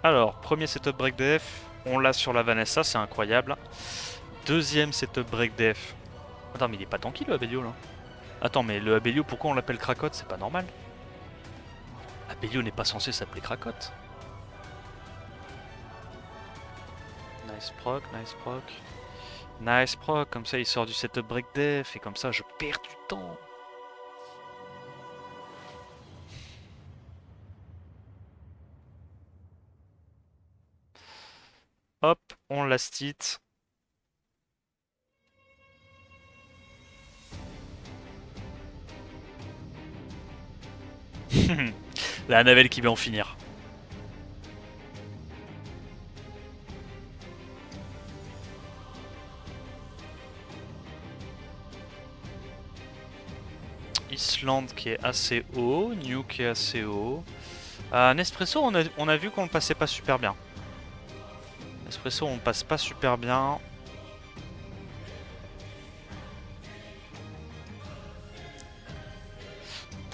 Speaker 1: Alors, premier setup break def, on l'a sur la Vanessa, c'est incroyable. Deuxième setup break def. Attends, mais il est pas tanky le Abelio là. Attends, mais le Abelio, pourquoi on l'appelle Krakot? C'est pas normal. Abelio n'est pas censé s'appeler Krakot. Nice proc, nice proc. Nice proc, comme ça il sort du setup break def et comme ça je perds du temps. Hop, on last hit. La navelle qui va en finir. Islande qui est assez haut, New qui est assez haut. Nespresso, on a vu qu'on le passait pas super bien. Nespresso, on passe pas super bien.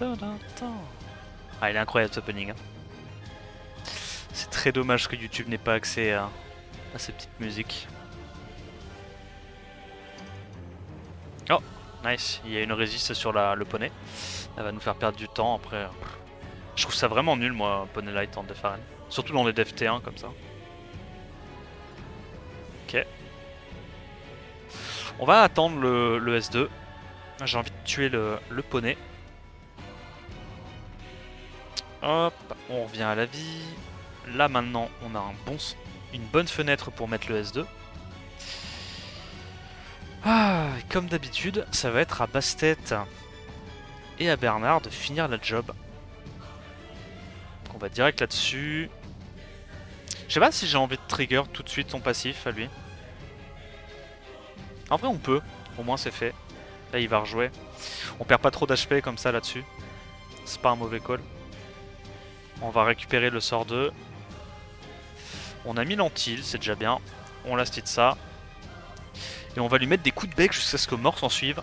Speaker 1: Ah, il est incroyable ce opening. Hein. C'est très dommage que YouTube n'ait pas accès à ces petites musiques. Oh, nice. Il y a une résiste sur le poney. Elle va nous faire perdre du temps après. Je trouve ça vraiment nul, moi, Poney Light en Def Arène. Surtout dans les Def T1 comme ça. Ok. On va attendre le S2. J'ai envie de tuer le poney. Hop, on revient à la vie. Là maintenant, on a une bonne fenêtre pour mettre le S2. Ah, comme d'habitude, ça va être à Bastet et à Bernard de finir la job. Donc on va direct là-dessus. Je sais pas si j'ai envie de trigger tout de suite son passif à lui. En vrai on peut, au moins c'est fait. Là il va rejouer. On perd pas trop d'HP comme ça là-dessus. C'est pas un mauvais call. On va récupérer le sort 2. On a mis l'antil, c'est déjà bien. On last hit ça. Et on va lui mettre des coups de bec jusqu'à ce que mort s'en suive.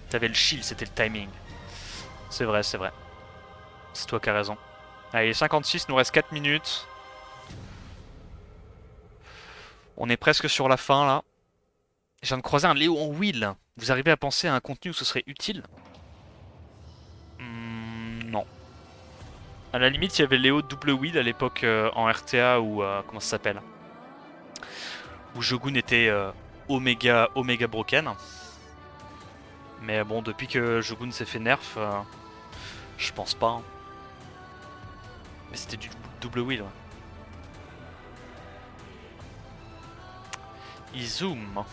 Speaker 1: T'avais le shield, c'était le timing. C'est vrai, c'est vrai. C'est toi qui as raison. Allez, 56, il nous reste 4 minutes. On est presque sur la fin là. Je viens de croiser un Léo en wheel. Vous arrivez à penser à un contenu où ce serait utile? Non. À la limite, il y avait Léo double wheel à l'époque en RTA ou comment ça s'appelle? Où Shogun était Omega broken. Mais bon, depuis que Shogun s'est fait nerf, je pense pas. Hein. Mais c'était du double wheel, ouais. Il zoom.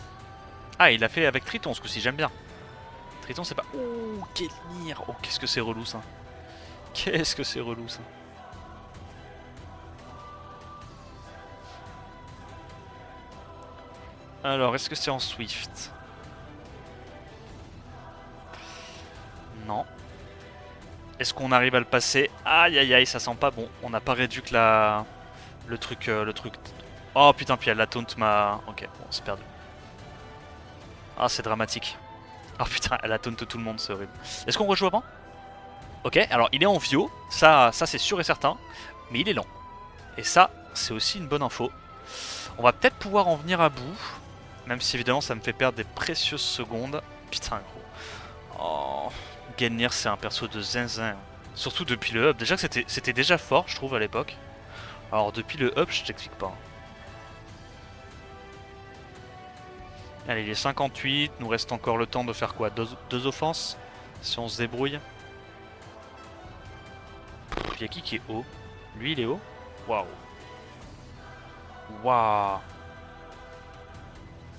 Speaker 1: Ah, il l'a fait avec Triton ce coup-ci, j'aime bien. Triton, c'est pas... Oh, quel nir. Oh, qu'est-ce que c'est relou, ça. Qu'est-ce que c'est relou, ça. Alors, est-ce que c'est en Swift? Non. Est-ce qu'on arrive à le passer? Aïe, aïe, aïe, ça sent pas bon. On n'a pas réduit que la... Le truc... Oh, putain, puis la taunt m'a... Ok, bon, c'est perdu. Ah, c'est dramatique. Oh putain, elle a taunt tout le monde, c'est horrible. Est-ce qu'on rejoue avant? Ok, alors il est en Vio, ça c'est sûr et certain, mais il est lent. Et ça, c'est aussi une bonne info. On va peut-être pouvoir en venir à bout, même si évidemment ça me fait perdre des précieuses secondes. Putain gros. Oh, Genlir c'est un perso de zinzin. Surtout depuis le up, déjà que c'était déjà fort je trouve à l'époque. Alors depuis le up je t'explique pas. Allez il est 58, nous reste encore le temps de faire quoi, deux offenses si on se débrouille. Y'a qui est haut? Lui il est haut? Waouh. Waouh.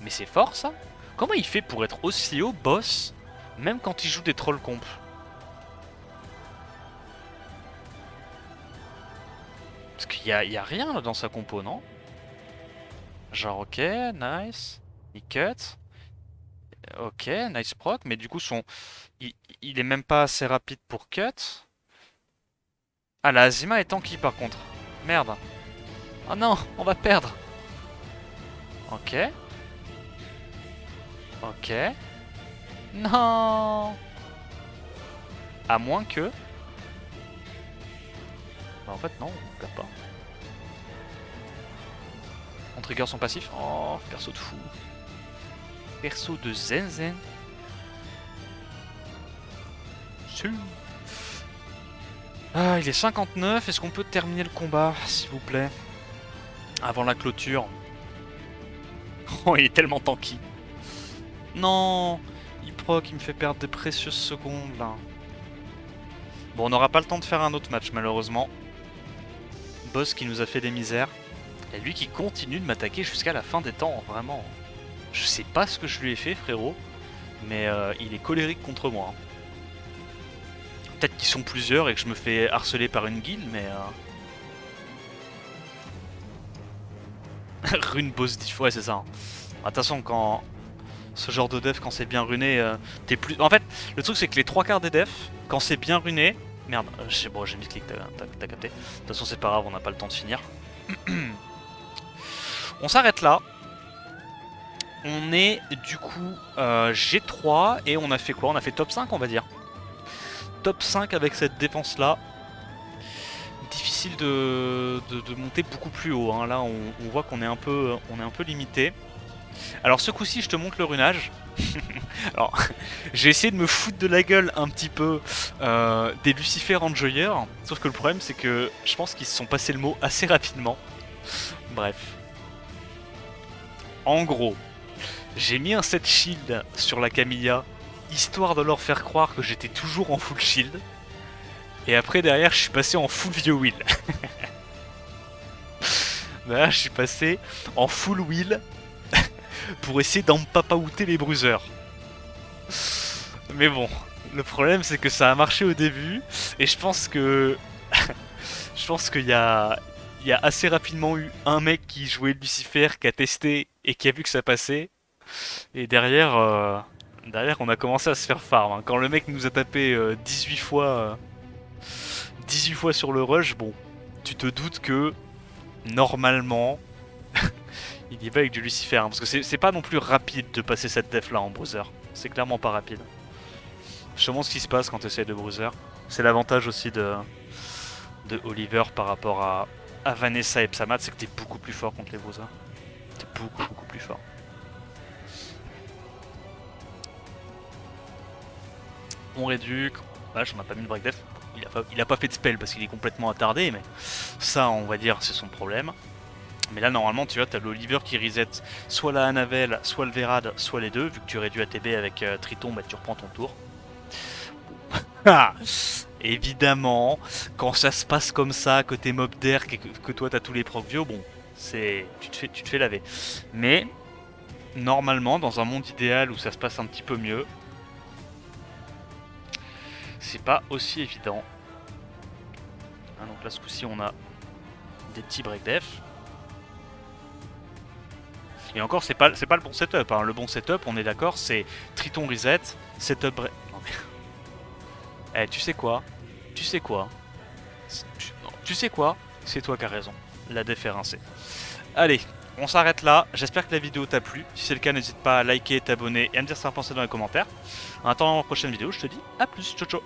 Speaker 1: Mais c'est fort ça? Comment il fait pour être aussi haut boss, même quand il joue des trolls comp? Parce qu'il y a rien là, dans sa compo, non? Genre ok, nice. Il cut. Ok, nice proc, mais du coup il est même pas assez rapide pour cut. Ah la Azima est tanky par contre. Merde. Oh non, on va perdre. Ok. Ok. Non. À moins que... Bah en fait non, on perd pas. On trigger son passif. Oh, perso de fou. Perso de zen. Ah, il est 59. Est-ce qu'on peut terminer le combat, s'il vous plaît? Avant la clôture. Oh, il est tellement tanky. Non, il proc, il me fait perdre des précieuses secondes, là. Bon, on n'aura pas le temps de faire un autre match, malheureusement. Boss qui nous a fait des misères. Et lui qui continue de m'attaquer jusqu'à la fin des temps, vraiment. Je sais pas ce que je lui ai fait, frérot. Mais il est colérique contre moi. Peut-être qu'ils sont plusieurs et que je me fais harceler par une guilde, mais... Rune boss diff, ouais c'est ça. Hein. Attention, quand... Ce genre de def, quand c'est bien runé, t'es plus... En fait, le truc c'est que les 3/4 des defs, quand c'est bien runé... Merde, bon, j'ai mis clic, t'as capté. De toute façon c'est pas grave, on n'a pas le temps de finir. On s'arrête là. On est du coup G3 et on a fait quoi? On a fait top 5 on va dire. Top 5 avec cette défense là. Difficile de monter beaucoup plus haut. Hein. Là on voit qu'on est un peu limité. Alors ce coup-ci je te montre le runage. Alors j'ai essayé de me foutre de la gueule un petit peu des Lucifer Enjoyer. Sauf que le problème c'est que je pense qu'ils se sont passés le mot assez rapidement. Bref. En gros, j'ai mis un set shield sur la Camilla, histoire de leur faire croire que j'étais toujours en full shield. Et après derrière je suis passé en full vieux wheel. Là je suis passé en full wheel pour essayer d'empapaouter les bruiseurs. Mais bon, le problème c'est que ça a marché au début et je pense que je pense qu'il y a assez rapidement eu un mec qui jouait Lucifer qui a testé et qui a vu que ça passait. Et derrière, on a commencé à se faire farm. Hein. Quand le mec nous a tapé 18 fois 18 fois sur le rush, bon, tu te doutes que normalement il y va avec du Lucifer. Hein, parce que c'est pas non plus rapide de passer cette def là en bruiser. C'est clairement pas rapide. Je te montre ce qui se passe quand tu essaies de bruiser. C'est l'avantage aussi de Oliver par rapport à Vanessa et Psamat, c'est que t'es beaucoup plus fort contre les bruisers. T'es beaucoup plus fort. On réduque. Vache, on a pas mis le break def. Il a pas fait de spell parce qu'il est complètement attardé, mais ça, on va dire, c'est son problème. Mais là, normalement, tu vois, t'as l'Oliver qui reset soit la Anavel, soit le Verad, soit les deux. Vu que tu réduis ATB avec Triton, bah tu reprends ton tour. Ah évidemment, quand ça se passe comme ça, que t'es mob d'air, que toi t'as tous les procs vieux, bon, tu te fais laver. Mais normalement, dans un monde idéal où ça se passe un petit peu mieux, c'est pas aussi évident. Hein, donc là, ce coup-ci, on a des petits break def. Et encore, c'est pas le bon setup. Hein. Le bon setup, on est d'accord, c'est Triton reset, setup break. Non mais. Eh, tu sais quoi? Tu sais quoi? Tu sais quoi? C'est toi qui as raison. La def est rincée. Allez, on s'arrête là. J'espère que la vidéo t'a plu. Si c'est le cas, n'hésite pas à liker, t'abonner et à me dire ce que t'en pensais dans les commentaires. En attendant la prochaine vidéo, je te dis à plus. Ciao ciao.